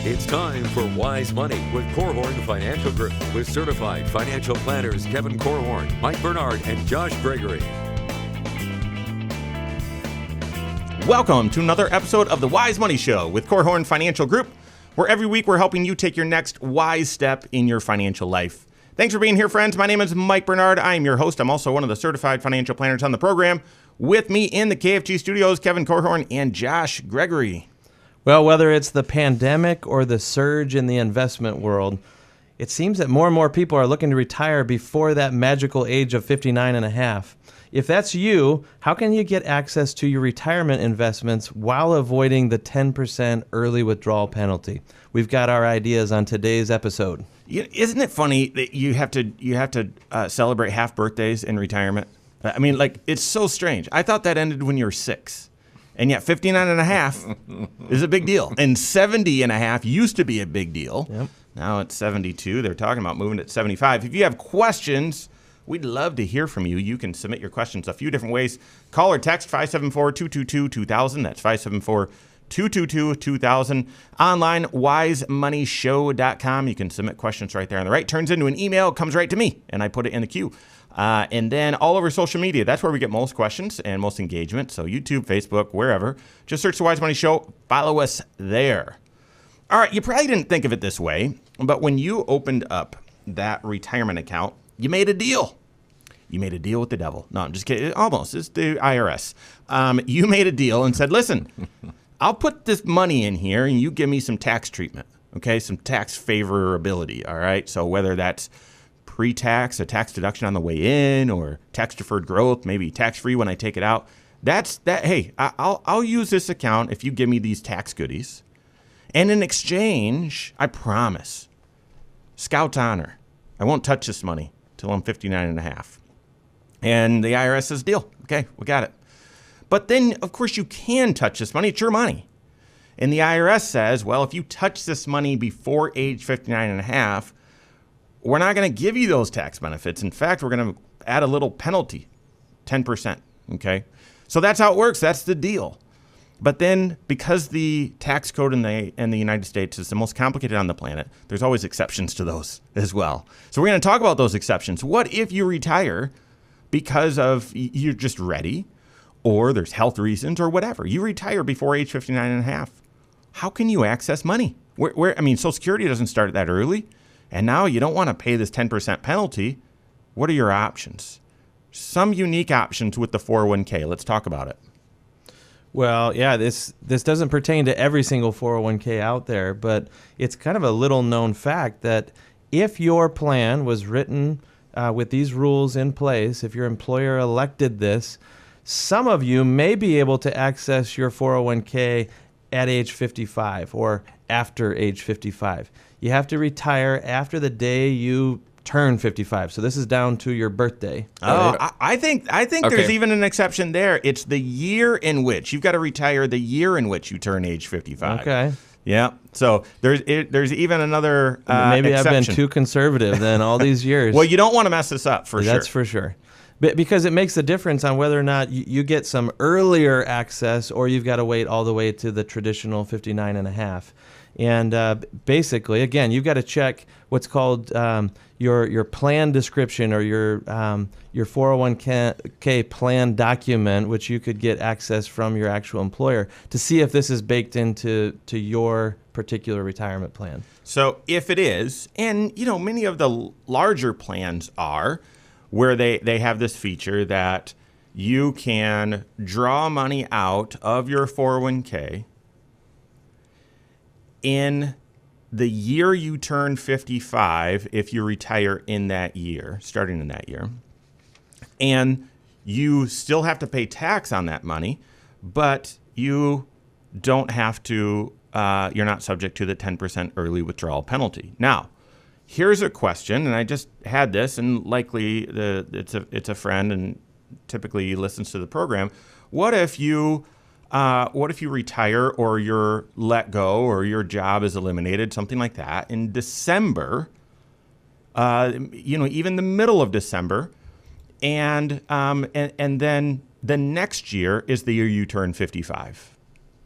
It's time for Wise Money with Korhorn Financial Group with certified financial planners Kevin Korhorn, Mike Bernard, and Josh Gregory. Welcome to another episode of the Wise Money Show with Korhorn Financial Group, where every week we're helping you take your next wise step in your financial life. Thanks for being here, friends. My name is Mike Bernard. I am your host. I'm also one of the certified financial planners on the program. With me in the KFG studios, Kevin Korhorn and Josh Gregory. Well, whether it's the pandemic or the surge in the investment world, it seems that more and more people are looking to retire before that magical age of 59 and a half. If that's you, how can you get access to your retirement investments while avoiding the 10% early withdrawal penalty? We've got our ideas on today's episode. Isn't it funny that you have to celebrate half birthdays in retirement? I mean, like, it's so strange. I thought that ended when you were 6. And yet 59 and a half is a big deal. And 70 and a half used to be a big deal. Yep. Now it's 72. They're talking about moving it to 75. If you have questions, we'd love to hear from you. You can submit your questions a few different ways. Call or text 574-222-2000. That's 574-222-2000. Online, wisemoneyshow.com. You can submit questions right there on the right. Turns into an email, comes right to me, and I put it in the queue. And then all over social media, that's where we get most questions and most engagement. So YouTube, Facebook, wherever. Just search the Wise Money Show. Follow us there. All right, you probably didn't think of it this way, but when you opened up that retirement account, you made a deal. You made a deal with the devil. No, I'm just kidding. Almost. It's the IRS. You made a deal and said, listen, I'll put this money in here and you give me some tax treatment, okay? Some tax favorability, all right? So whether that's pre-tax, a tax deduction on the way in, or tax-deferred growth, maybe tax-free when I take it out. That's that. Hey, I'll use this account if you give me these tax goodies. And in exchange, I promise, Scout's honor, I won't touch this money till I'm 59 and a half. And the IRS says, deal. Okay, we got it. But then, of course, you can touch this money. It's your money. And the IRS says, well, if you touch this money before age 59 and a half, we're not going to give you those tax benefits. In fact, we're going to add a little penalty, 10%, okay? So that's how it works. That's the deal. But then because the tax code in the United States is the most complicated on the planet, there's always exceptions to those as well. So we're going to talk about those exceptions. What if you retire because of you're just ready, or there's health reasons or whatever? You retire before age 59 and a half. How can you access money? Social Security doesn't start that early. And now you don't want to pay this 10% penalty. What are your options? Some unique options with the 401k. Let's talk about it. Well, yeah, this doesn't pertain to every single 401k out there, but it's kind of a little known fact that if your plan was written with these rules in place, if your employer elected this, some of you may be able to access your 401k at age 55 or after age 55. You have to retire after the day you turn 55. So this is down to your birthday. Oh, I think okay. There's even an exception there. It's the year in which you've got to retire, the year in which you turn age 55. Okay. Yeah. So there's even another maybe exception. I've been too conservative then all these years. Well, you don't want to mess this up for sure. That's for sure. Because it makes a difference on whether or not you get some earlier access or you've got to wait all the way to the traditional 59 and a half. And basically, again, you've got to check what's called your plan description or your 401k plan document, which you could get access from your actual employer to see if this is baked into your particular retirement plan. So if it is, and many of the larger plans are, where they have this feature that you can draw money out of your 401k in the year you turn 55 if you retire in that year, starting in that year. And you still have to pay tax on that money, but you don't have to, you're not subject to the 10% early withdrawal penalty. Now, here's a question, and I just had this, and likely it's a friend, and typically he listens to the program. What if you retire, or you're let go, or your job is eliminated, something like that, in December? Even the middle of December, and then the next year is the year you turn 55.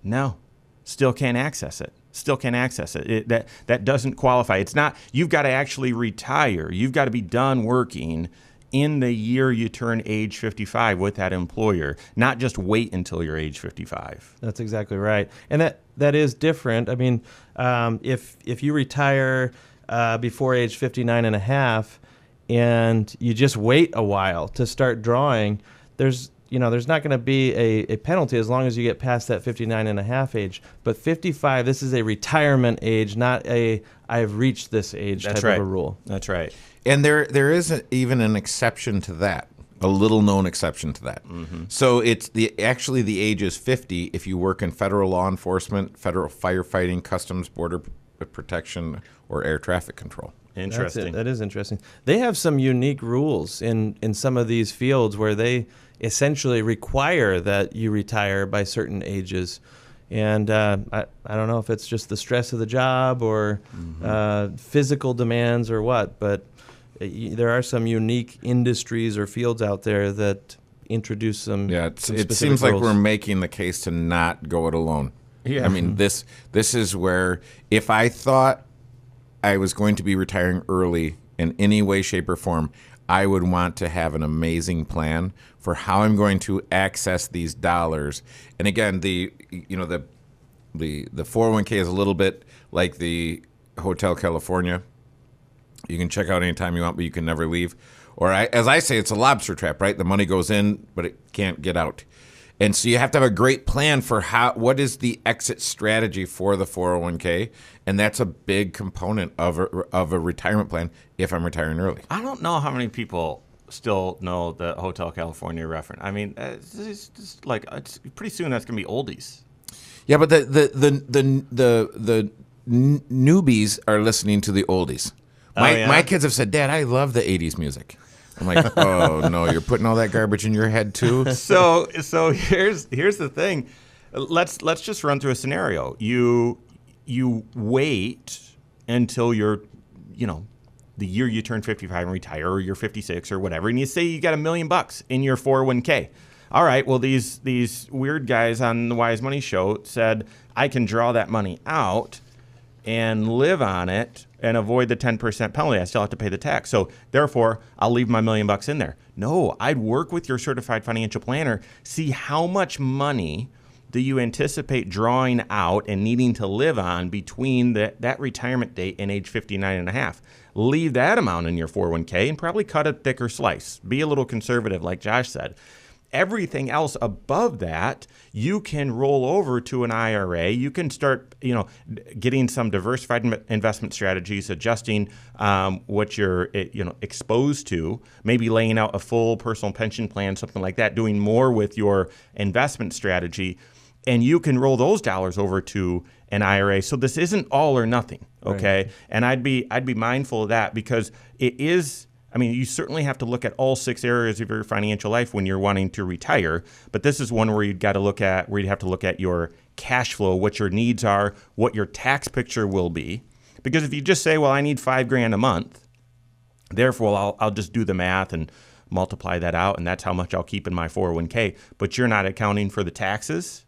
No, still can't access it. still can't access it. That doesn't qualify. It's not, you've got to actually retire. You've got to be done working in the year you turn age 55 with that employer, not just wait until you're age 55. That's exactly right. And that is different. I mean, if you retire before age 59 and a half and you just wait a while to start drawing, there's not going to be a penalty as long as you get past that 59 and a half age. But 55, this is a retirement age, not a I've reached this age type of a rule. That's right. And there is even an exception to that, a little known exception to that. Mm-hmm. So it's the age is 50 if you work in federal law enforcement, federal firefighting, customs, border protection, or air traffic control. Interesting. That is interesting. They have some unique rules in some of these fields where they essentially require that you retire by certain ages. And I don't know if it's just the stress of the job or physical demands or what, but there are some unique industries or fields out there that introduce some. Yeah, some it specific seems like rules. we're making the case to not go it alone. Yeah. I mean, this is where if I thought I was going to be retiring early in any way, shape, or form, I would want to have an amazing plan for how I'm going to access these dollars. And again, the 401k is a little bit like the Hotel California. You can check out anytime you want, but you can never leave. Or as I say, it's a lobster trap, right? The money goes in, but it can't get out. And so you have to have a great plan for what is the exit strategy for the 401k, and that's a big component of a retirement plan if I'm retiring early. I don't know how many people still know the Hotel California reference. I mean, it's just like pretty soon that's gonna be oldies. Yeah, but the newbies are listening to the oldies. My kids have said, "Dad, I love the 80s music." I'm like, oh no, you're putting all that garbage in your head too. So here's the thing. Let's just run through a scenario. You wait until you're, the year you turn 55 and retire, or you're 56 or whatever, and you say you got $1 million in your 401k. All right, well these weird guys on the Wise Money Show said I can draw that money out and live on it and avoid the 10% penalty. I still have to pay the tax. So therefore, I'll leave my $1 million in there. No, I'd work with your certified financial planner, see how much money do you anticipate drawing out and needing to live on between that retirement date and age 59 and a half. Leave that amount in your 401k and probably cut a thicker slice. Be a little conservative, like Josh said. Everything else above that, you can roll over to an IRA. You can start, getting some diversified investment strategies, adjusting what you're, exposed to, maybe laying out a full personal pension plan, something like that, doing more with your investment strategy, and you can roll those dollars over to an IRA. So this isn't all or nothing, okay? Right. And I'd be mindful of that because it is. I mean, you certainly have to look at all 6 areas of your financial life when you're wanting to retire, but this is one where you'd have to look at your cash flow, what your needs are, what your tax picture will be. Because if you just say, well, I need $5,000 a month, therefore I'll just do the math and multiply that out, and that's how much I'll keep in my 401k, but you're not accounting for the taxes,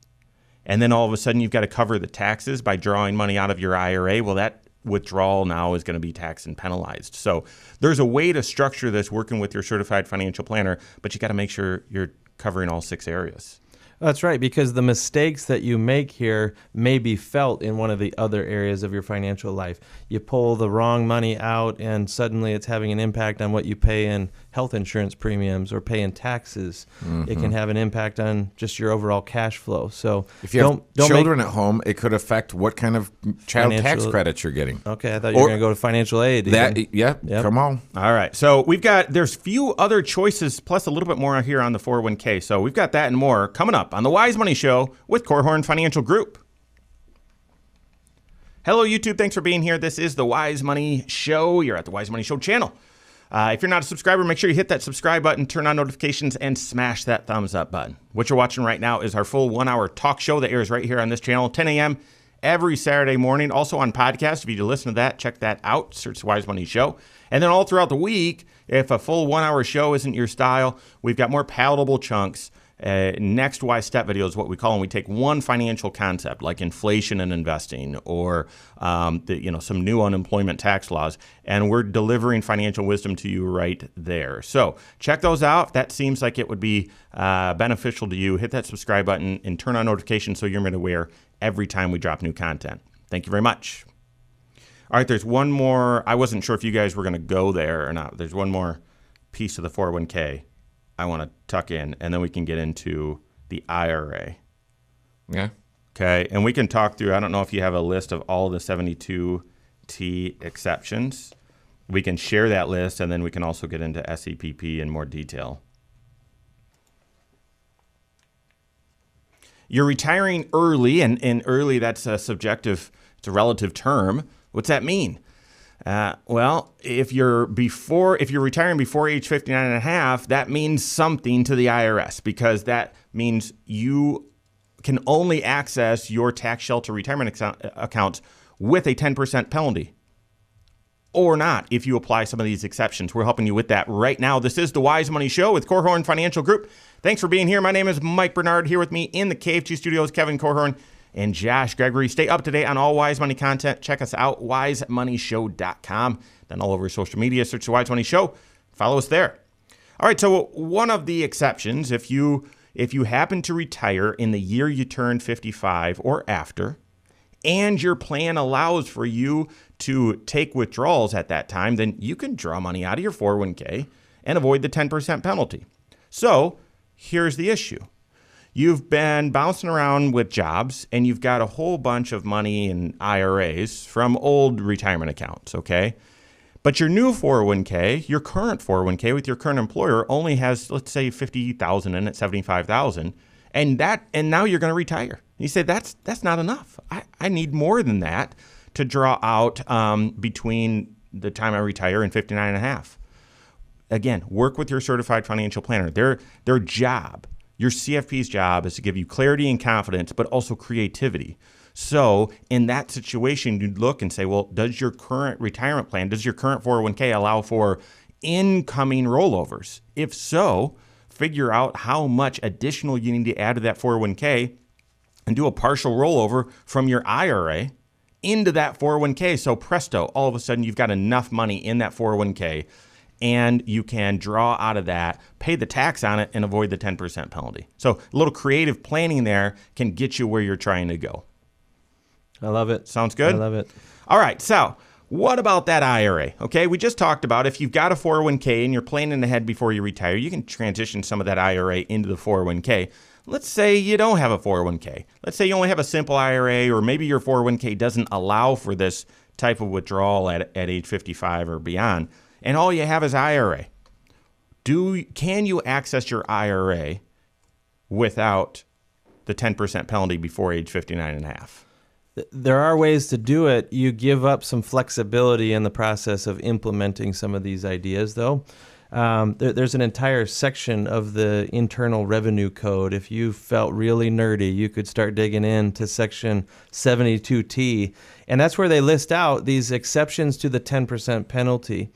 and then all of a sudden you've got to cover the taxes by drawing money out of your IRA. Well, that withdrawal now is going to be taxed and penalized. So there's a way to structure this working with your certified financial planner, but you got to make sure you're covering all 6 areas. That's right, because the mistakes that you make here may be felt in one of the other areas of your financial life. You pull the wrong money out, and suddenly it's having an impact on what you pay in health insurance premiums or pay in taxes. Mm-hmm. It can have an impact on just your overall cash flow. So if you have children at home, it could affect what kind of child tax credits you're getting. Okay, I thought you were going to go to financial aid. Yep. Come on. All right, so there's few other choices, plus a little bit more here on the 401k. So we've got that and more coming up on the Wise Money Show with Korhorn Financial Group. Hello, YouTube. Thanks for being here. This is the Wise Money Show. You're at the Wise Money Show channel. If you're not a subscriber, make sure you hit that subscribe button, turn on notifications, and smash that thumbs up button. What you're watching right now is our full 1-hour talk show that airs right here on this channel, 10 a.m. every Saturday morning. Also on podcast. If you listen to that, check that out. Search Wise Money Show. And then all throughout the week, if a full 1-hour show isn't your style, we've got more palatable chunks next wise step video is what we call, and we take one financial concept like inflation and investing, or some new unemployment tax laws, and we're delivering financial wisdom to you right there. So check those out. If that seems like it would be beneficial to you, hit that subscribe button and turn on notifications so you're made aware every time we drop new content. Thank you very much. All right, there's one more. I wasn't sure if you guys were going to go there or not. There's one more piece of the 401k I want to tuck in, and then we can get into the IRA. Yeah. Okay, and we can talk through, I don't know if you have a list of all the 72T exceptions. We can share that list, and then we can also get into SEPP in more detail. You're retiring early, and early, that's a subjective, it's a relative term. What's that mean? Well, if you're retiring before age 59 and a half, that means something to the IRS, because that means you can only access your tax shelter retirement accounts with a 10% penalty, or not if you apply some of these exceptions. We're helping you with that right now. This is the Wise Money Show with Korhorn Financial Group. Thanks for being here. My name is Mike Bernard. Here with me in the KFG studios, Kevin Korhorn and Josh Gregory. Stay up to date on all Wise Money content. Check us out, wisemoneyshow.com. Then all over social media, search the Wise Money Show. Follow us there. All right, so one of the exceptions, if you happen to retire in the year you turn 55 or after, and your plan allows for you to take withdrawals at that time, then you can draw money out of your 401k and avoid the 10% penalty. So here's the issue. You've been bouncing around with jobs, and you've got a whole bunch of money in IRAs from old retirement accounts, okay? But your new 401k, your current 401k with your current employer only has, let's say, $50,000 in it, $75,000, and now you're going to retire. You say, that's not enough. I need more than that to draw out between the time I retire and 59 and a half. Again, work with your certified financial planner. Their job, your CFP's job, is to give you clarity and confidence, but also creativity. So in that situation, you'd look and say, well, does your current retirement plan, does your current 401k allow for incoming rollovers? If so, figure out how much additional you need to add to that 401k and do a partial rollover from your IRA into that 401k. So presto, all of a sudden you've got enough money in that 401k, and you can draw out of that, pay the tax on it, and avoid the 10% penalty. So a little creative planning there can get you where you're trying to go. I love it. Sounds good? I love it. All right, so what about that IRA? Okay, we just talked about if you've got a 401k and you're planning ahead before you retire, you can transition some of that IRA into the 401k. Let's say you don't have a 401k. Let's say you only have a simple IRA, or maybe your 401k doesn't allow for this type of withdrawal at age 55 or beyond, and all you have is IRA. Can you access your IRA without the 10% penalty before age 59 and a half? There are ways to do it. You give up some flexibility in the process of implementing some of these ideas, though. There's an entire section of the Internal Revenue Code. If you felt really nerdy, you could start digging into section 72T. And that's where they list out these exceptions to the 10% penalty.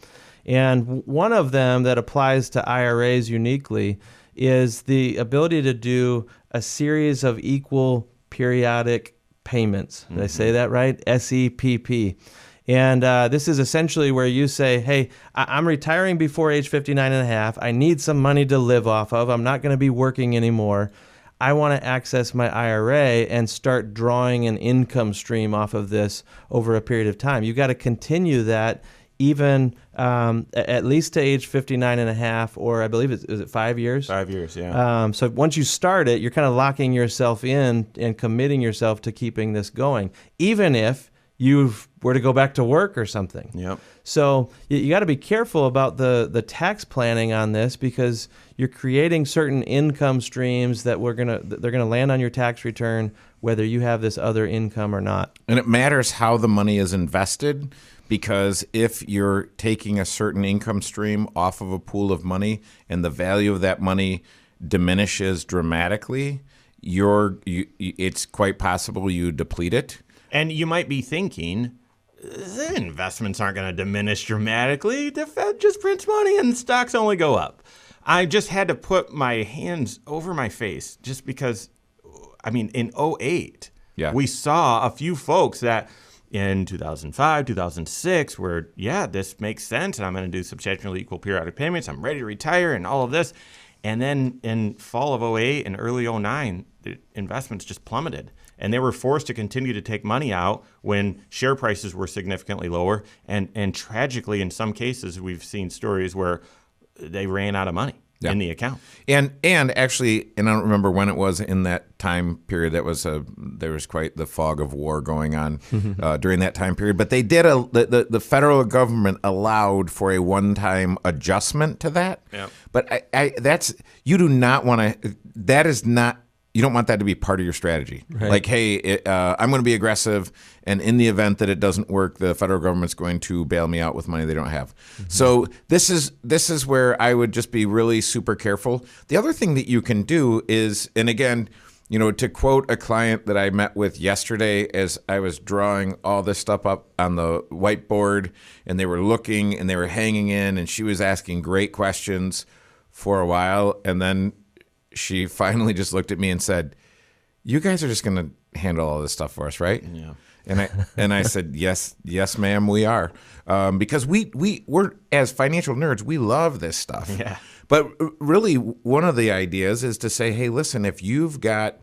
And one of them that applies to IRAs uniquely is the ability to do a series of equal periodic payments. Did I say that right? SEPP. And this is essentially where you say, hey, I'm retiring before age 59 and a half. I need some money to live off of. I'm not going to be working anymore. I want to access my IRA and start drawing an income stream off of this over a period of time. You've got to continue that even at least to age 59 and a half, or I believe is it 5 years? 5 years, yeah. So once you start it, you're kind of locking yourself in and committing yourself to keeping this going, even if you were to go back to work or something. Yep. So you got to be careful about the tax planning on this, because you're creating certain income streams that they're gonna land on your tax return, whether you have this other income or not. And it matters how the money is invested, because if you're taking a certain income stream off of a pool of money and the value of that money diminishes dramatically, it's quite possible you deplete it. And you might be thinking, the investments aren't going to diminish dramatically. The Fed just prints money and stocks only go up. I just had to put my hands over my face just because, I mean, in '08, we saw a few folks that in 2005, 2006, where, this makes sense, and I'm going to do substantially equal periodic payments, I'm ready to retire, and all of this. And then in fall of '08 and early '09, the investments just plummeted. And they were forced to continue to take money out when share prices were significantly lower. And tragically, in some cases, we've seen stories where they ran out of money in the account. And actually, and I don't remember when it was in that time period. There was quite the fog of war going on during that time period. But they did the federal government allowed for a one-time adjustment to that. Yeah. But you do not want to. That is not. You don't want that to be part of your strategy. Right. Like, hey, I'm going to be aggressive, and in the event that it doesn't work, the federal government's going to bail me out with money they don't have. Mm-hmm. So this is where I would just be really super careful. The other thing that you can do is, and again, to quote a client that I met with yesterday as I was drawing all this stuff up on the whiteboard, and they were looking and they were hanging in, and she was asking great questions for a while, and then she finally just looked at me and said, "You guys are just going to handle all this stuff for us, right?" Yeah. And I said, "Yes, ma'am, we are," because we're as financial nerds, we love this stuff. Yeah. But really, one of the ideas is to say, "Hey, listen, if you've got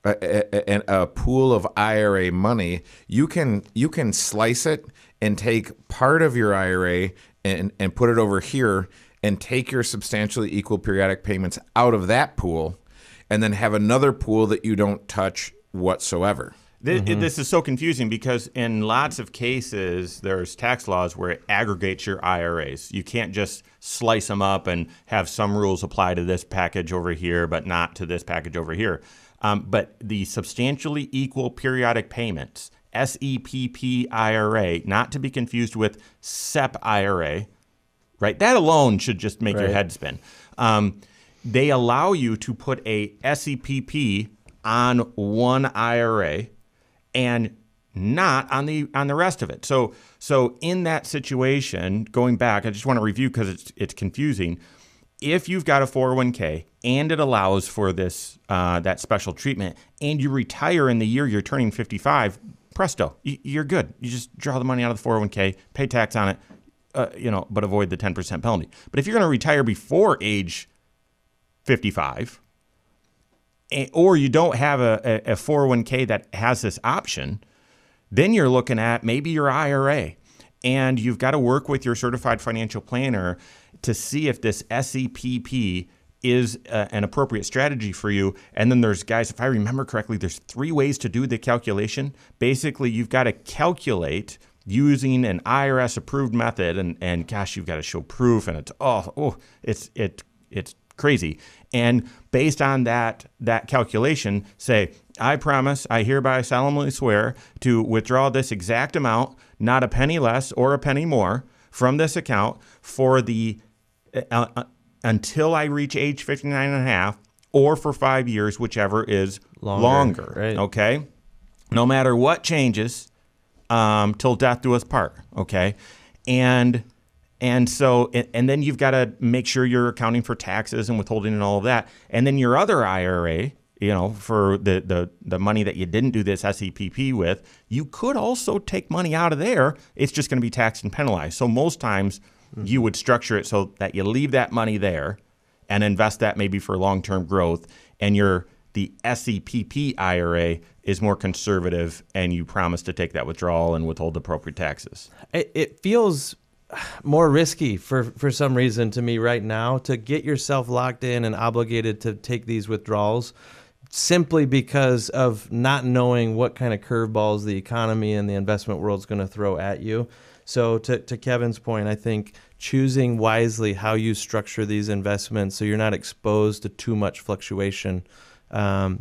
a pool of IRA money, you can slice it and take part of your IRA and put it over here." And take your substantially equal periodic payments out of that pool, and then have another pool that you don't touch whatsoever. This is so confusing because in lots of cases, there's tax laws where it aggregates your IRAs. You can't just slice them up and have some rules apply to this package over here, but not to this package over here. But the substantially equal periodic payments, SEPP IRA, not to be confused with SEP IRA, right? That alone should just make your head spin. They allow you to put a SEPP on one IRA and not on the rest of it. So in that situation, going back, I just want to review because it's confusing. If you've got a 401k and it allows for this that special treatment, and you retire in the year you're turning 55, presto, you're good. You just draw the money out of the 401k, pay tax on it. But avoid the 10% penalty. But if you're going to retire before age 55, or you don't have a 401k that has this option, then you're looking at maybe your IRA. And you've got to work with your certified financial planner to see if this SEPP is an appropriate strategy for you. And then there's, guys, if I remember correctly, there's 3 ways to do the calculation. Basically, you've got to calculate using an IRS approved method, and gosh, you've got to show proof, and it's crazy. And based on that calculation, say, I promise, I hereby solemnly swear to withdraw this exact amount, not a penny less or a penny more, from this account for the until I reach age 59 and a half, or for 5 years, whichever is longer. Right. Okay, no matter what changes. Till death do us part, okay? And so then you've got to make sure you're accounting for taxes and withholding and all of that. And then your other IRA, for the money that you didn't do this SEPP with, you could also take money out of there. It's just going to be taxed and penalized. So most times you would structure it so that you leave that money there and invest that maybe for long-term growth, and the SEPP IRA is more conservative, and you promise to take that withdrawal and withhold appropriate taxes. It feels more risky for some reason to me right now to get yourself locked in and obligated to take these withdrawals simply because of not knowing what kind of curveballs the economy and the investment world is going to throw at you. So to Kevin's point, I think choosing wisely how you structure these investments so you're not exposed to too much fluctuation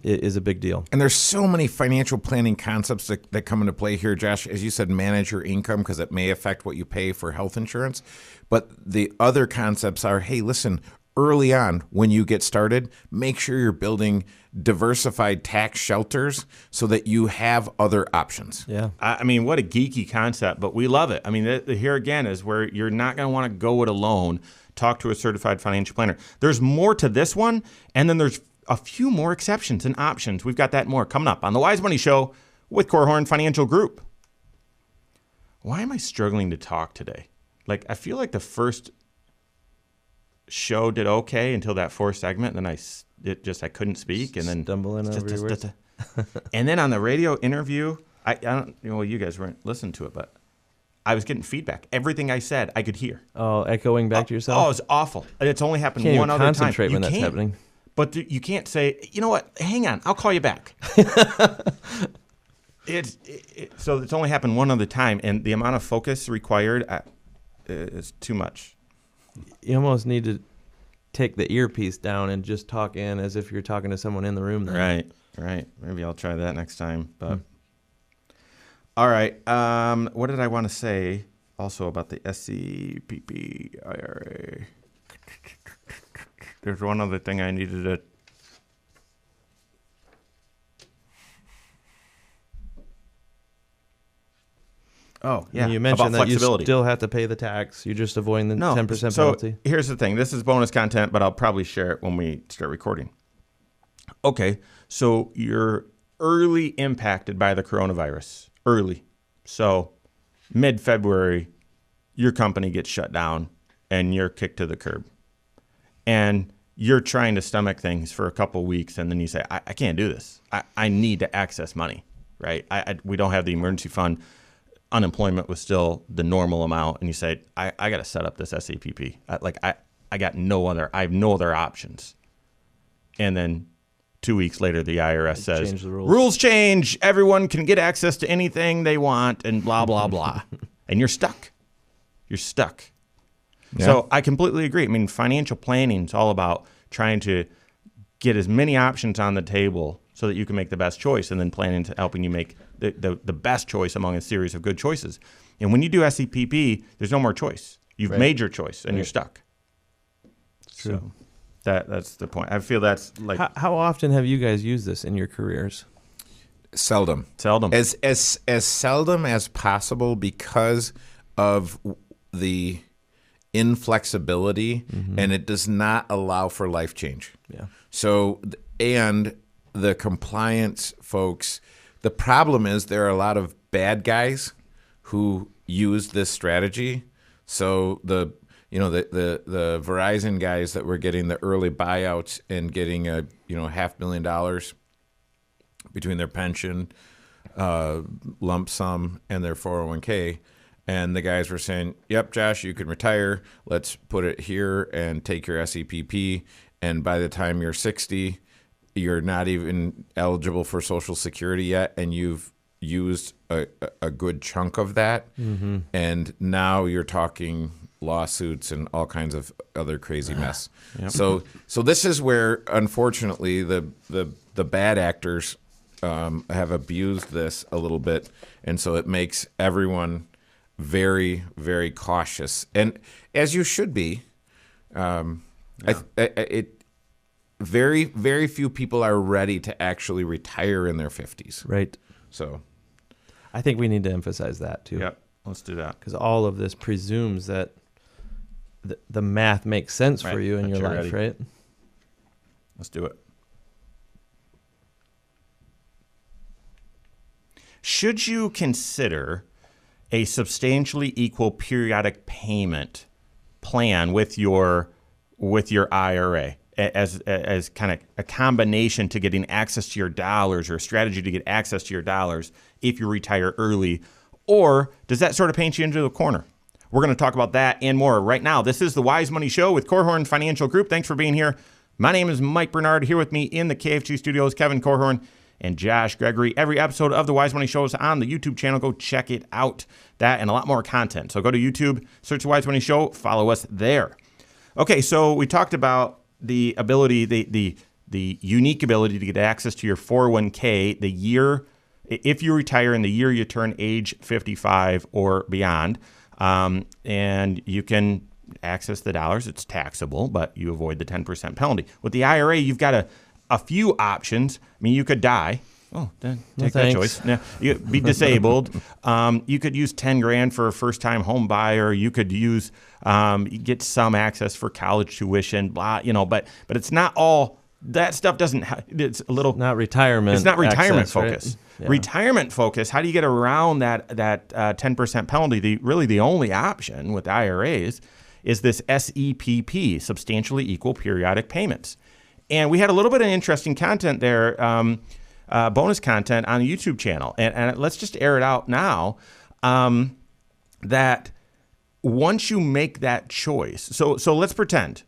is a big deal. And there's so many financial planning concepts that come into play here, Josh. As you said, manage your income because it may affect what you pay for health insurance. But the other concepts are, hey, listen, early on when you get started, make sure you're building diversified tax shelters so that you have other options. Yeah. I mean, what a geeky concept, but we love it. I mean, here again is where you're not going to want to go it alone. talk to a certified financial planner. There's more to this one, and then there's a few more exceptions and options. We've got that and more coming up on the Wise Money Show with Korhorn Financial Group. Why am I struggling to talk today? Like, I feel like the first show did okay until that fourth segment, and then I couldn't speak, and then stumbling over your words. And then on the radio interview, I don't, well, you guys weren't listening to it, but I was getting feedback. Everything I said, I could hear. Oh, echoing back to yourself? Oh, it was awful. It's only happened Can't one even other time. concentrate when that's happening. But you can't say, you know what, hang on, I'll call you back. So it's only happened one other time, and the amount of focus required is too much. You almost need to take the earpiece down and just talk in as if you're talking to someone in the room. Then. Right. Maybe I'll try that next time. But all right. What did I want to say also about the SCPP IRA? There's one other thing I needed to. Oh, yeah. And you mentioned about that you flexibility. still have to pay the tax. You're just avoiding the 10% so penalty. Here's the thing. This is bonus content, but I'll probably share it when we start recording. Okay, so you're early impacted by the coronavirus. Early. So mid-February, your company gets shut down and you're kicked to the curb. And you're trying to stomach things for a couple weeks, and then you say, I can't do this. I need to access money, right? We don't have the emergency fund. Unemployment was still the normal amount, and you say, I got to set up this SAPP. I got I have no other options. And then 2 weeks later, the IRS says, change the rules. Rules change. Everyone can get access to anything they want, and blah, blah, blah. And you're stuck. You're stuck. Yeah. So I completely agree. I mean, financial planning is all about trying to get as many options on the table so that you can make the best choice, and then planning to helping you make the best choice among a series of good choices. And when you do SCPP, there's no more choice. You've made your choice, and you're stuck. It's true. So that's the point. I feel that's like... How often have you guys used this in your careers? Seldom. As seldom as possible because of the inflexibility, and it does not allow for life change. Yeah. So, and the compliance folks, the problem is there are a lot of bad guys who use this strategy. So the Verizon guys that were getting the early buyouts and getting $500,000 between their pension, lump sum, and their 401k. And the guys were saying, yep, Josh, you can retire. Let's put it here and take your SEPP. And by the time you're 60, you're not even eligible for Social Security yet. And you've used a good chunk of that. Mm-hmm. And now you're talking lawsuits and all kinds of other crazy mess. Yep. So this is where, unfortunately, the bad actors have abused this a little bit. And so it makes everyone very, very cautious, and as you should be. Very, very few people are ready to actually retire in their 50s. Right. So, I think we need to emphasize that too. Yep. Let's do that, because all of this presumes that the math makes sense for you in your life, right? Let's do it. Should you consider a substantially equal periodic payment plan with your IRA as kind of a combination to getting access to your dollars, or a strategy to get access to your dollars if you retire early? Or does that sort of paint you into the corner? We're going to talk about that and more right now. This is the Wise Money Show with Korhorn Financial Group. Thanks for being here. My name is Mike Bernard. Here with me in the KFG studios, Kevin Korhorn and Josh Gregory. Every episode of the Wise Money Show is on the YouTube channel. Go check it out. That and a lot more content. So go to YouTube, search the Wise Money Show, follow us there. Okay, so we talked about the ability, the unique ability to get access to your 401k the year, if you retire in the year you turn age 55 or beyond. And you can access the dollars. It's taxable, but you avoid the 10% penalty. With the IRA, you've got a few options. I mean, you could die Oh, then No, take that thanks. choice. Yeah, you be disabled. You could use $10,000 for a first-time home buyer. You could use get some access for college tuition. Blah, but it's not all. That stuff doesn't. It's a little. Not retirement. It's not retirement access, right? focus. Yeah. Retirement focus. How do you get around that 10% penalty? Really, the only option with IRAs is this SEPP, substantially equal periodic payments. And we had a little bit of interesting content there, bonus content on the YouTube channel. And let's just air it out now. That once you make that choice, so let's pretend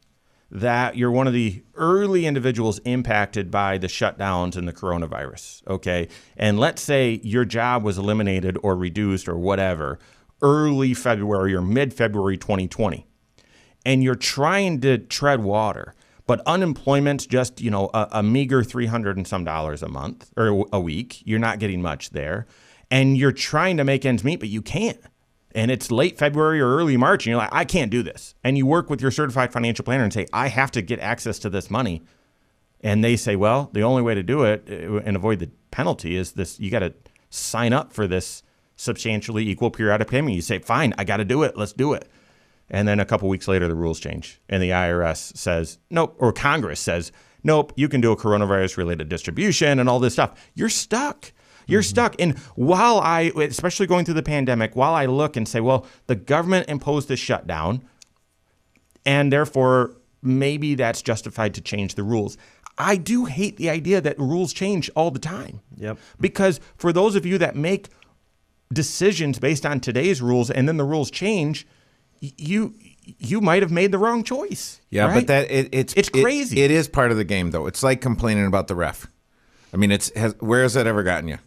that you're one of the early individuals impacted by the shutdowns and the coronavirus, okay? And let's say your job was eliminated or reduced or whatever early February or mid-February 2020. And you're trying to tread water, but unemployment's just, a meager $300 and some a month or a week. You're not getting much there. And you're trying to make ends meet, but you can't. And it's late February or early March, and you're like, I can't do this. And you work with your certified financial planner and say, I have to get access to this money. And they say, well, the only way to do it and avoid the penalty is this. You got to sign up for this substantially equal periodic payment. You say, fine, I got to do it. Let's do it. And then a couple weeks later, the rules change. And the IRS says, nope, or Congress says, nope, you can do a coronavirus-related distribution and all this stuff. You're stuck. You're stuck. And while especially going through the pandemic, while I look and say, well, the government imposed this shutdown, and therefore maybe that's justified to change the rules. I do hate the idea that rules change all the time. Yep. Because for those of you that make decisions based on today's rules and then the rules change, you might have made the wrong choice. Yeah, right? but that it's crazy. It is part of the game, though. It's like complaining about the ref. I mean, where has that ever gotten you?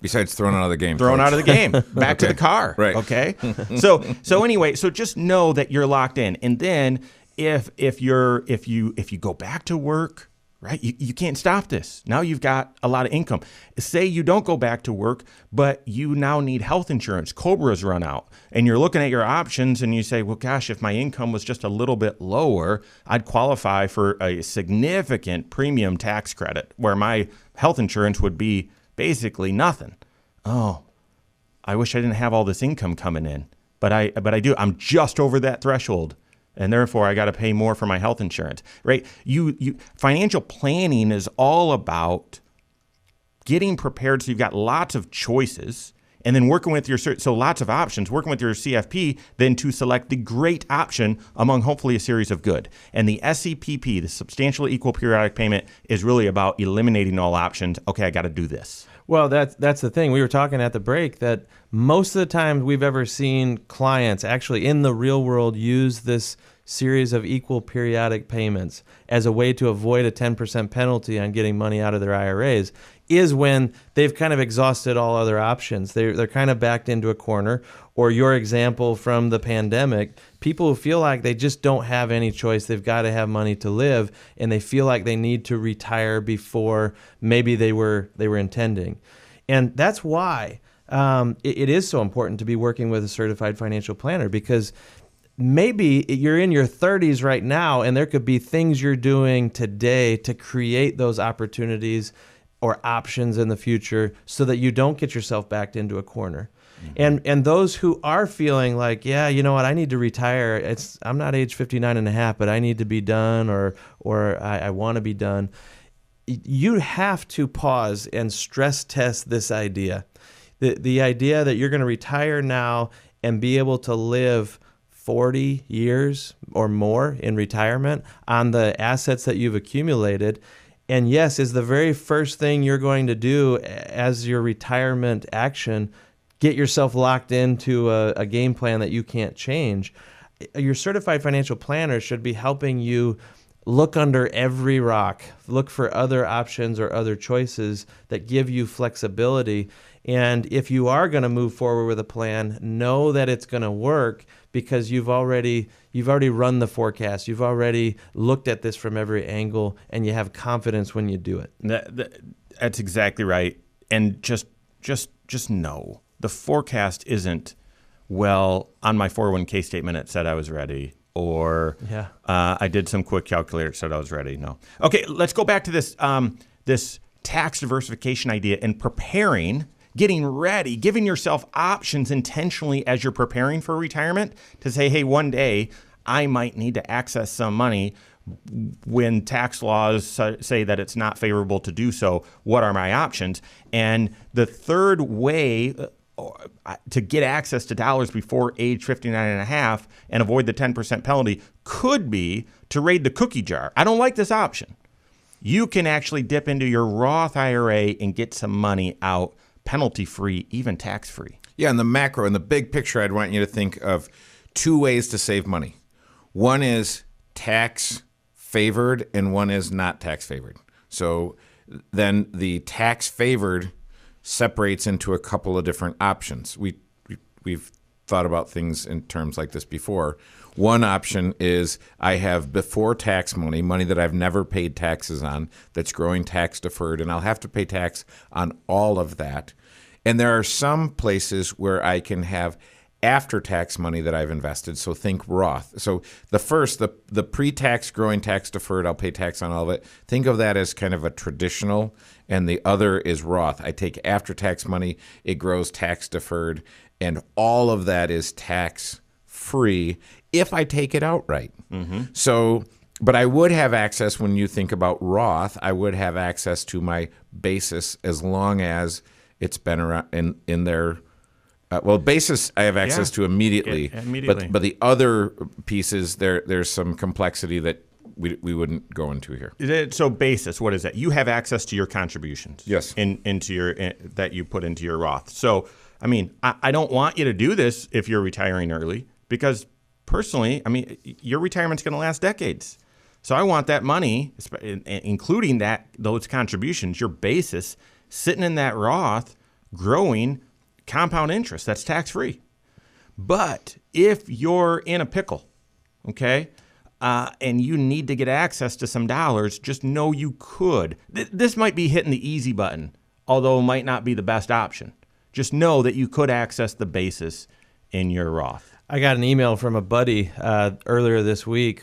Besides thrown out of the game. Thrown out of the game. Back to the car. Right. Okay. So anyway, so just know that you're locked in. And then if you go back to work, right, you can't stop this. Now you've got a lot of income. Say you don't go back to work, but you now need health insurance. COBRA's run out. And you're looking at your options and you say, well, gosh, if my income was just a little bit lower, I'd qualify for a significant premium tax credit where my health insurance would be basically nothing. Oh, I wish I didn't have all this income coming in, but I do. I'm just over that threshold, and therefore I got to pay more for my health insurance. Right? You financial planning is all about getting prepared so you've got lots of choices, and then working with lots of options, working with your CFP, then to select the great option among hopefully a series of good. And the SEPP, the substantially equal periodic payment, is really about eliminating all options. Okay, I got to do this. Well, that's the thing. We were talking at the break that most of the time we've ever seen clients actually in the real world use this series of equal periodic payments as a way to avoid a 10% penalty on getting money out of their IRAs is when they've kind of exhausted all other options. They're kind of backed into a corner. Or your example from the pandemic, people who feel like they just don't have any choice, they've got to have money to live, and they feel like they need to retire before maybe they were intending. And that's why it is so important to be working with a certified financial planner, because maybe you're in your 30s right now and there could be things you're doing today to create those opportunities or options in the future so that you don't get yourself backed into a corner. Mm-hmm. And those who are feeling like, yeah, you know what, I need to retire. I'm not age 59 and a half, but I need to be done or I want to be done. You have to pause and stress test this idea. The idea that you're going to retire now and be able to live 40 years or more in retirement on the assets that you've accumulated. And yes, is the very first thing you're going to do as your retirement action, get yourself locked into a game plan that you can't change. Your certified financial planner should be helping you look under every rock, look for other options or other choices that give you flexibility. And if you are going to move forward with a plan, know that it's going to work because you've already run the forecast. You've already looked at this from every angle, and you have confidence when you do it. That's exactly right. And just know the forecast isn't, well, on my 401k statement it said I was ready, or I did some quick calculator, it said I was ready. No. Okay, let's go back to this 10% tax diversification idea and preparing, getting ready, giving yourself options intentionally as you're preparing for retirement to say, hey, one day I might need to access some money when tax laws say that it's not favorable to do so. What are my options? And the third way to get access to dollars before age 59 and a half and avoid the 10% penalty could be to raid the cookie jar. I don't like this option. You can actually dip into your Roth IRA and get some money out penalty-free, even tax-free. Yeah, in the macro, in the big picture, I'd want you to think of two ways to save money. One is tax favored and one is not tax favored. So then the tax favored separates into a couple of different options. We've thought about things in terms like this before. One option is I have before tax money that I've never paid taxes on, that's growing tax deferred, and I'll have to pay tax on all of that. And there are some places where I can have after-tax money that I've invested, so think Roth. So the first, the pre-tax growing tax deferred, I'll pay tax on all of it. Think of that as kind of a traditional, and the other is Roth. I take after-tax money, it grows tax deferred, and all of that is tax-free if I take it outright. So, but I would have access, when you think about Roth, I would have access to my basis as long as it's been around in their basis I have access to immediately. But the other pieces, there's some complexity that we wouldn't go into here. So basis, what is that? You have access to your contributions. Yes. Into your that you put into your Roth. So, I mean, I don't want you to do this if you're retiring early, because personally, I mean, your retirement's going to last decades. So I want that money, including those contributions, your basis, sitting in that Roth, growing compound interest. That's tax-free. But if you're in a pickle, okay, and you need to get access to some dollars, just know you could. This might be hitting the easy button, although it might not be the best option. Just know that you could access the basis in your Roth. I got an email from a buddy earlier this week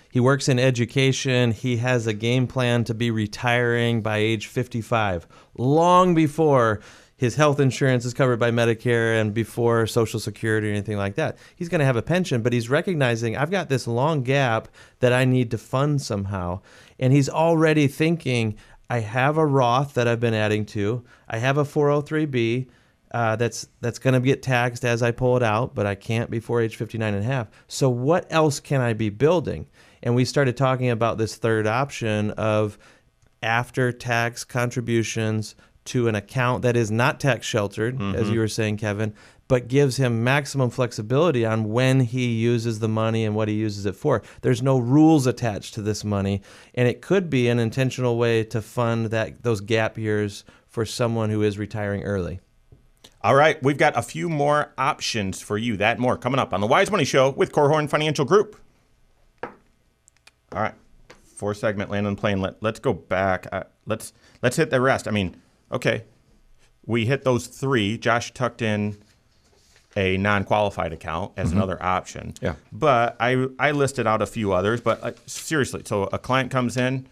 he works in education. He has a game plan to be retiring by age 55, long before his health insurance is covered by Medicare and before Social Security or anything like that. He's going to have a pension, but he's recognizing I've got this long gap that I need to fund somehow. And he's already thinking, I have a Roth that I've been adding to. I have a 403B. That's going to get taxed as I pull it out, but I can't before age 59 and a half. So what else can I be building? And we started talking about this third option of after-tax contributions to an account that is not tax sheltered, as you were saying, Kevin, but gives him maximum flexibility on when he uses the money and what he uses it for. There's no rules attached to this money, and it could be an intentional way to fund those gap years for someone who is retiring early. All right, we've got a few more options for you. That and more coming up on the Wise Money Show with Korhorn Financial Group. All right, fourth segment, land on the plane. Let's go back. Let's hit the rest. I mean, okay, we hit those three. Josh tucked in a non-qualified account as another option. Yeah. But I listed out a few others. But seriously, so a client comes in,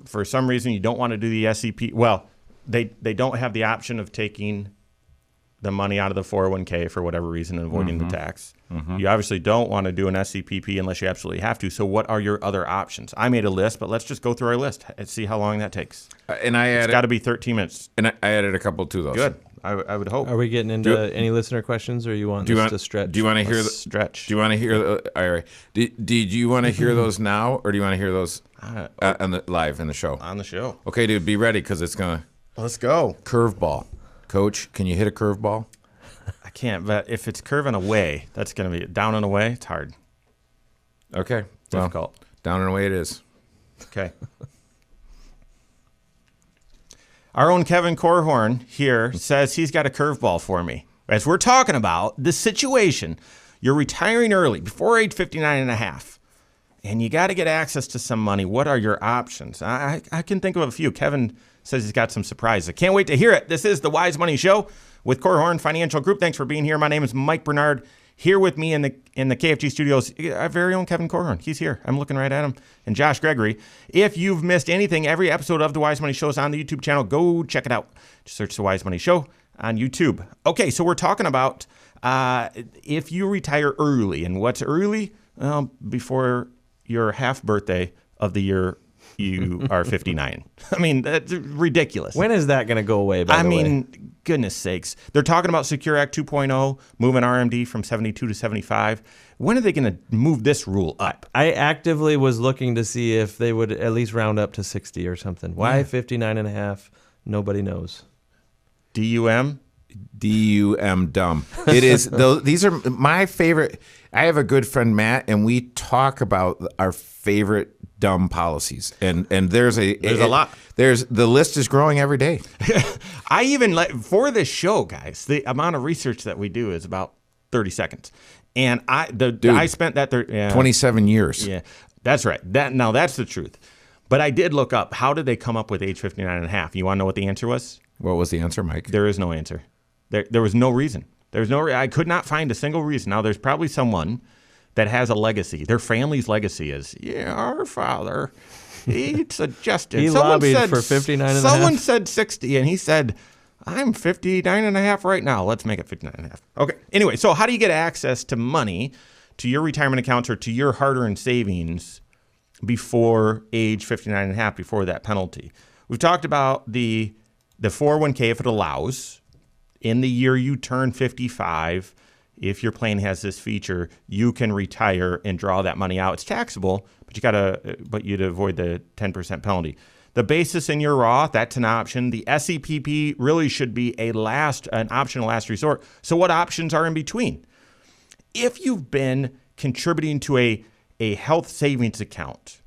for some reason you don't want to do the SEP. Well, they don't have the option of taking the money out of the 401k for whatever reason and avoiding the tax. You obviously don't want to do an SCPP unless you absolutely have to. So what are your other options? I made a list, but let's just go through our list and see how long that takes. It's got to be 13 minutes. And I added a couple to those. Good. I would hope. Are we getting into any listester questions, or you want us to stretch? Do you want to hear stretch? Do you want to hear? All right. Did you want to hear those now, or do you want to hear those live in the show? On the show. Okay, dude, be ready because it's gonna. Let's go. Curveball. Coach, can you hit a curveball? I can't, but if it's curving away, that's going to be down and away. It's hard. Okay. Difficult. Well, down and away it is. Okay. Our own Kevin Korhorn here says he's got a curveball for me. As we're talking about the situation, you're retiring early, before age 59 and a half, and you got to get access to some money. What are your options? I can think of a few. Kevin says he's got some surprises. I can't wait to hear it. This is the Wise Money Show with Korhorn Financial Group. Thanks for being here. My name is Mike Bernard, Here with me in the KFG studios, our very own Kevin Corhorn. He's here. I'm looking right at him. And Josh Gregory. If you've missed anything, every episode of The Wise Money Show is on the YouTube channel. Go check it out. Just search The Wise Money Show on YouTube. Okay, so we're talking about if you retire early. And what's early? Well, before your half birthday of the year you are 59. I mean, that's ridiculous. When is that going to go away, by the way? Goodness sakes. They're talking about Secure Act 2.0, moving RMD from 72 to 75. When are they going to move this rule up? I actively was looking to see if they would at least round up to 60 or something. Why 59 and a half? Nobody knows. DUM? DUM dumb. It is. These are my favorite. I have a good friend, Matt, and we talk about our favorite dumb policies. And there's a lot. The list is growing every day. I even for this show, guys, the amount of research that we do is about 30 seconds. And I spent that 27 years. Yeah, that's right. That's the truth. But I did look up, how did they come up with age 59 and a half? You want to know what the answer was? What was the answer, Mike? There is no answer. There was no reason. I could not find a single reason. Now, there's probably someone that has a legacy. Their family's legacy is, our father, he suggested. He lobbied for 59 and a half. Someone said 60, and he said, I'm 59 and a half right now. Let's make it 59 and a half. Okay. Anyway, so how do you get access to money, to your retirement accounts or to your hard-earned savings before age 59 and a half, before that penalty? We've talked about the 401k, if it allows. In the year you turn 55, if your plan has this feature, you can retire and draw that money out. It's taxable, but you'd avoid the 10% penalty. The basis in your Roth, that's an option. The SEPP really should be an optional last resort. So what options are in between? If you've been contributing to a health savings account,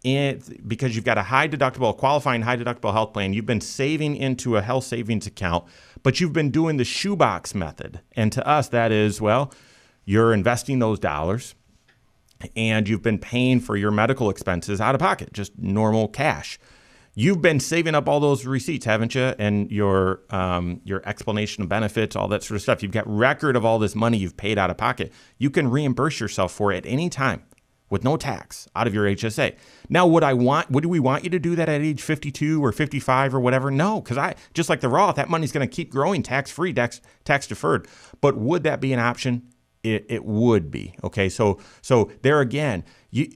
because you've got a qualifying high deductible health plan, you've been saving into a health savings account, but you've been doing the shoebox method. And to us, that is, you're investing those dollars and you've been paying for your medical expenses out of pocket, just normal cash. You've been saving up all those receipts, haven't you? And your explanation of benefits, all that sort of stuff. You've got record of all this money you've paid out of pocket. You can reimburse yourself for it at any time with no tax out of your HSA. Now, would we want you to do that at age 52 or 55 or whatever? No, because just like the Roth, that money's going to keep growing tax-free, tax deferred. But would that be an option? It would be. Okay, so there again,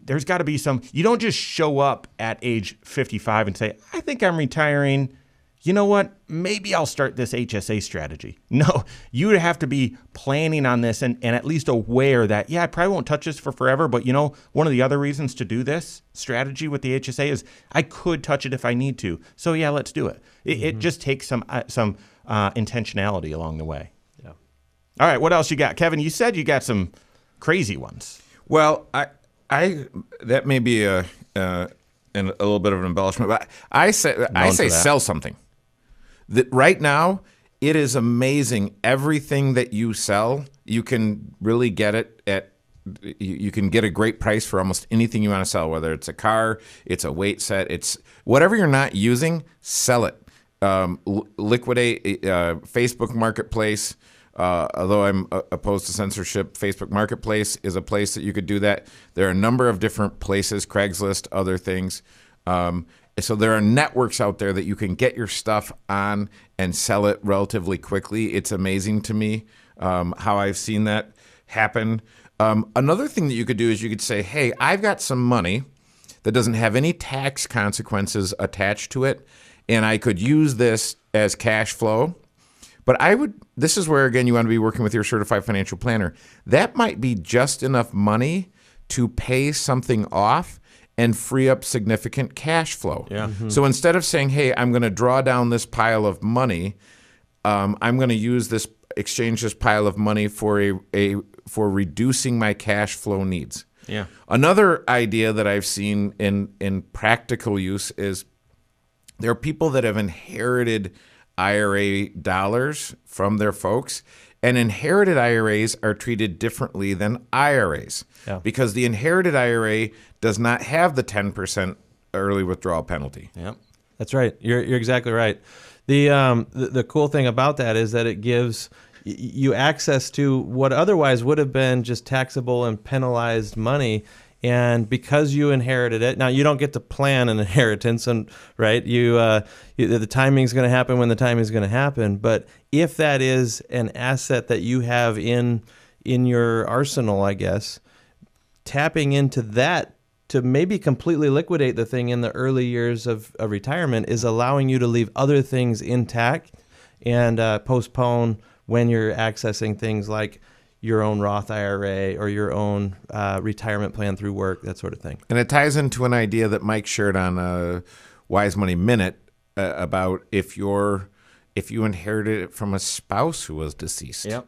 there's got to be you don't just show up at age 55 and say, I think I'm retiring. You know what? Maybe I'll start this HSA strategy. No, you would have to be planning on this and at least aware that, I probably won't touch this for forever, but one of the other reasons to do this strategy with the HSA is I could touch it if I need to. So let's do it. It just takes some intentionality along the way. Yeah. All right, what else you got? Kevin, you said you got some crazy ones. Well, I that may be a little bit of an embellishment, but I say sell something. That right now, it is amazing. Everything that you sell, you can really get it you can get a great price for almost anything you want to sell, whether it's a car, it's a weight set, it's whatever you're not using, sell it. Liquidate Facebook Marketplace. Although I'm opposed to censorship, Facebook Marketplace is a place that you could do that. There are a number of different places, Craigslist, other things. So there are networks out there that you can get your stuff on and sell it relatively quickly. It's amazing to me how I've seen that happen. Another thing that you could do is you could say, hey, I've got some money that doesn't have any tax consequences attached to it, and I could use this as cash flow. But this is where, again, you want to be working with your certified financial planner. That might be just enough money to pay something off and free up significant cash flow. Yeah. Mm-hmm. So instead of saying, hey, I'm going to draw down this pile of money, I'm going to exchange this pile of money for reducing my cash flow needs. Yeah. Another idea that I've seen in practical use is there are people that have inherited IRA dollars from their folks, and inherited IRAs are treated differently than IRAs because the inherited IRA does not have the 10% early withdrawal penalty. Yep. That's right. You're exactly right. The cool thing about that is that it gives you access to what otherwise would have been just taxable and penalized money. And because you inherited it, now you don't get to plan an inheritance, and right, the timing is going to happen when the timing is going to happen. But if that is an asset that you have in your arsenal, I guess, tapping into that to maybe completely liquidate the thing in the early years of retirement is allowing you to leave other things intact and postpone when you're accessing things like your own Roth IRA or your own retirement plan through work, that sort of thing. And it ties into an idea that Mike shared on Wise Money Minute about if you inherited it from a spouse who was deceased. Yep.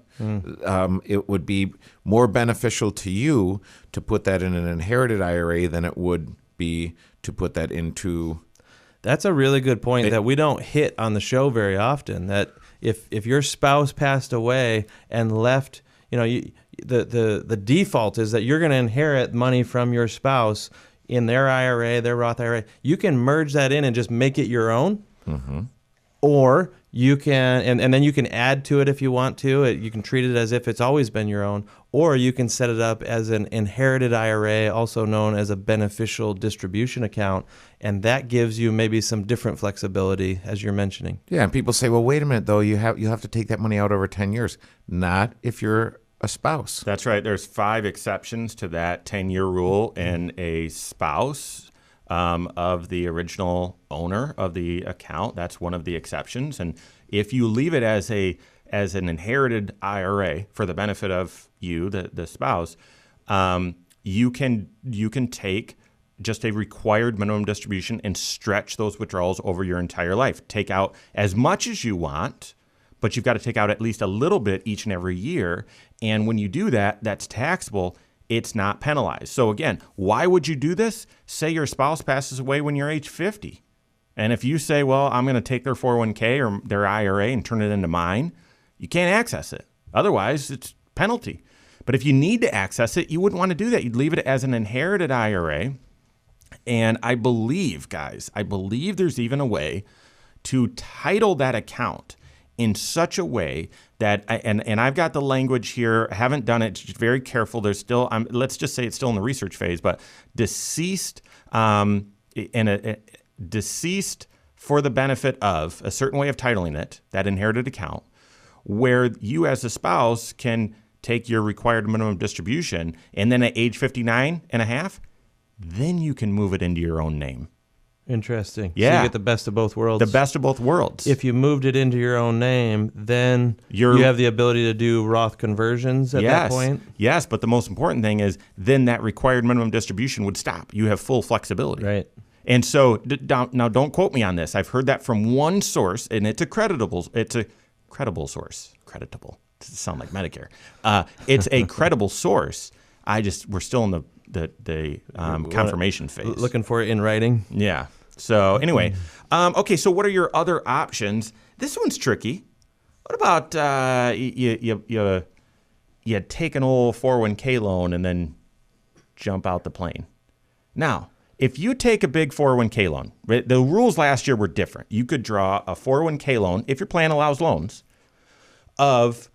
It would be more beneficial to you to put that in an inherited IRA than it would be to put that into. That's a really good point that we don't hit on the show very often, that if your spouse passed away and left, the default is that you're going to inherit money from your spouse in their IRA, their Roth IRA. You can merge that in and just make it your own. Mm-hmm. Or you can, and then you can add to it if you want to. You can treat it as if it's always been your own. Or you can set it up as an inherited IRA, also known as a beneficial distribution account. And that gives you maybe some different flexibility, as you're mentioning. Yeah, and people say, well, wait a minute, though. You have to take that money out over 10 years. Not if you're a spouse. That's right. There's 5 exceptions to that 10-year rule, and a spouse of the original owner of the account, that's one of the exceptions. And if you leave it as an inherited IRA for the benefit of you, the spouse, you can take just a required minimum distribution and stretch those withdrawals over your entire life. Take out as much as you want, but you've got to take out at least a little bit each and every year. And when you do that, that's taxable. It's not penalized. So again, why would you do this? Say your spouse passes away when you're age 50. And if you say, well, I'm going to take their 401k or their IRA and turn it into mine, you can't access it. Otherwise, it's penalty. But if you need to access it, you wouldn't want to do that. You'd leave it as an inherited IRA. And I believe, guys, there's even a way to title that account in such a way that, and I've got the language here, I haven't done it, just very careful. There's still, let's just say it's still in the research phase, but deceased, deceased for the benefit of a certain way of titling it, that inherited account, where you as a spouse can take your required minimum distribution, and then at age 59 and a half, then you can move it into your own name. Interesting. Yeah. So you get the best of both worlds. The best of both worlds. If you moved it into your own name, then you have the ability to do Roth conversions at that point? Yes, but the most important thing is then that required minimum distribution would stop. You have full flexibility. Right. And so, now don't quote me on this. I've heard that from one source, and it's a credible source. Creditable. Does it sound like Medicare? It's a credible source. We're still in the confirmation phase. Looking for it in writing? Yeah. So anyway, okay. So what are your other options? This one's tricky. What about you take an old 401k loan and then jump out the plane? Now, if you take a big 401k loan, the rules last year were different. You could draw a 401k loan if your plan allows loans of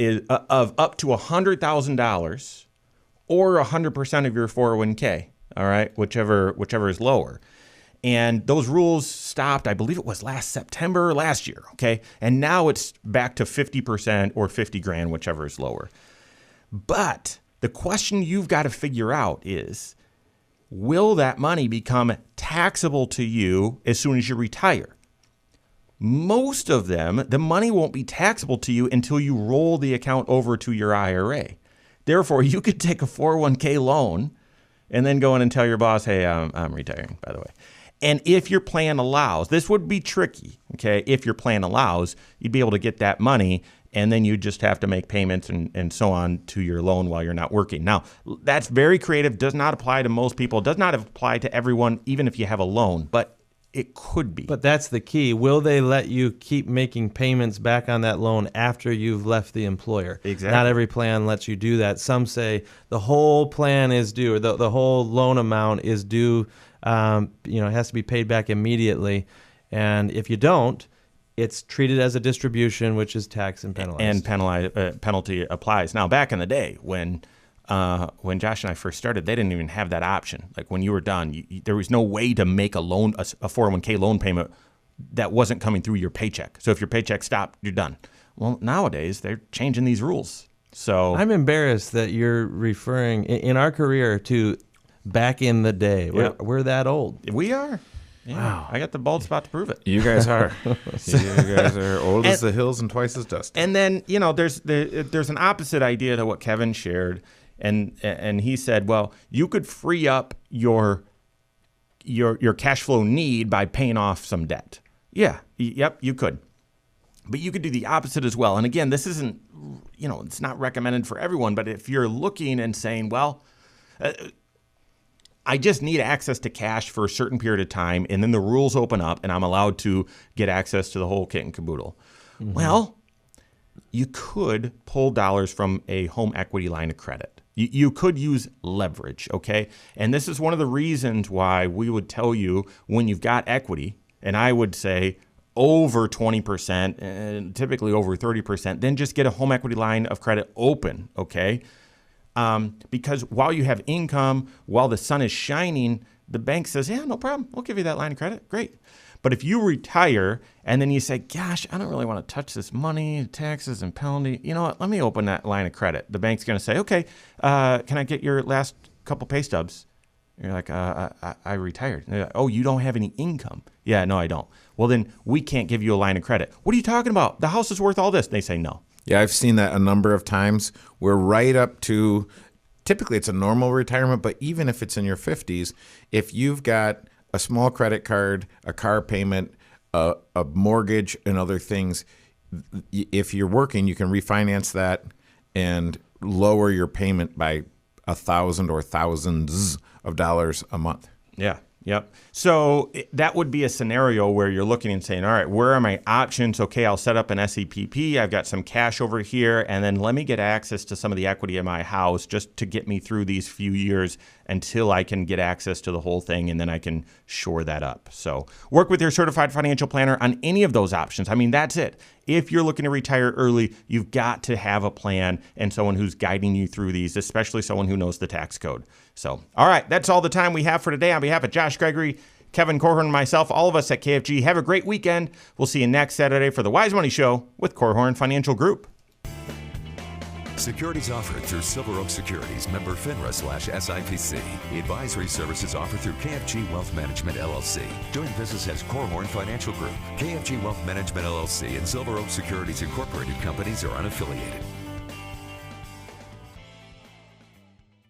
up to $100,000 or 100% of your 401k. All right, whichever is lower. And those rules stopped, I believe it was last year, okay? And now it's back to 50% or 50 grand, whichever is lower. But the question you've got to figure out is, will that money become taxable to you as soon as you retire? Most of them, the money won't be taxable to you until you roll the account over to your IRA. Therefore, you could take a 401k loan and then go in and tell your boss, hey, I'm retiring, by the way. And if your plan allows, this would be tricky, okay? If your plan allows, you'd be able to get that money, and then you just have to make payments and so on to your loan while you're not working. Now, that's very creative, does not apply to most people, does not apply to everyone, even if you have a loan, but it could be. But that's the key. Will they let you keep making payments back on that loan after you've left the employer? Exactly. Not every plan lets you do that. Some say the whole plan is due, or the whole loan amount is due. It has to be paid back immediately. And if you don't, it's treated as a distribution, which is taxed and penalized. And penalty applies. Now, back in the day when Josh and I first started, they didn't even have that option. Like when you were done, there was no way to make a 401k loan payment that wasn't coming through your paycheck. So if your paycheck stopped, you're done. Well, nowadays they're changing these rules. So I'm embarrassed that you're referring in our career to back in the day. Yep. We're that old. We are. Yeah, wow. I got the bald spot to prove it. You guys are. You guys are old as the hills and twice as dusty. And then, there's an opposite idea to what Kevin shared. And he said, well, you could free up your cash flow need by paying off some debt. Yeah, yep, you could. But you could do the opposite as well. And again, this isn't, it's not recommended for everyone. But if you're looking and saying, well, I just need access to cash for a certain period of time, and then the rules open up, and I'm allowed to get access to the whole kit and caboodle. Mm-hmm. Well, you could pull dollars from a home equity line of credit. You could use leverage, okay? And this is one of the reasons why we would tell you when you've got equity, and I would say over 20%, and typically over 30%, then just get a home equity line of credit open, okay? Because while you have income, while the sun is shining, the bank says, yeah, no problem. We'll give you that line of credit. Great. But if you retire and then you say, gosh, I don't really want to touch this money, taxes and penalty. You know what? Let me open that line of credit. The bank's going to say, okay, can I get your last couple pay stubs? And you're like, I retired. And they're like, oh, you don't have any income? Yeah, no, I don't. Well, then we can't give you a line of credit. What are you talking about? The house is worth all this. They say no. Yeah, I've seen that a number of times. We're right up to, typically it's a normal retirement, but even if it's in your 50s, if you've got a small credit card, a car payment, a mortgage, and other things, if you're working, you can refinance that and lower your payment by $1,000 or thousands of dollars a month. Yeah. Yep. So that would be a scenario where you're looking and saying, all right, where are my options? Okay, I'll set up an SEPP. I've got some cash over here, and then let me get access to some of the equity in my house just to get me through these few years until I can get access to the whole thing, and then I can shore that up. So work with your certified financial planner on any of those options. I mean, that's it. If you're looking to retire early, you've got to have a plan and someone who's guiding you through these, especially someone who knows the tax code. So, all right, that's all the time we have for today. On behalf of Josh Gregory, Kevin Korhorn, and myself, all of us at KFG, have a great weekend. We'll see you next Saturday for the Wise Money Show with Korhorn Financial Group. Securities offered through Silver Oak Securities, member FINRA/SIPC. Advisory services offered through KFG Wealth Management, LLC. Doing business as Korhorn Financial Group. KFG Wealth Management, LLC and Silver Oak Securities Incorporated companies are unaffiliated.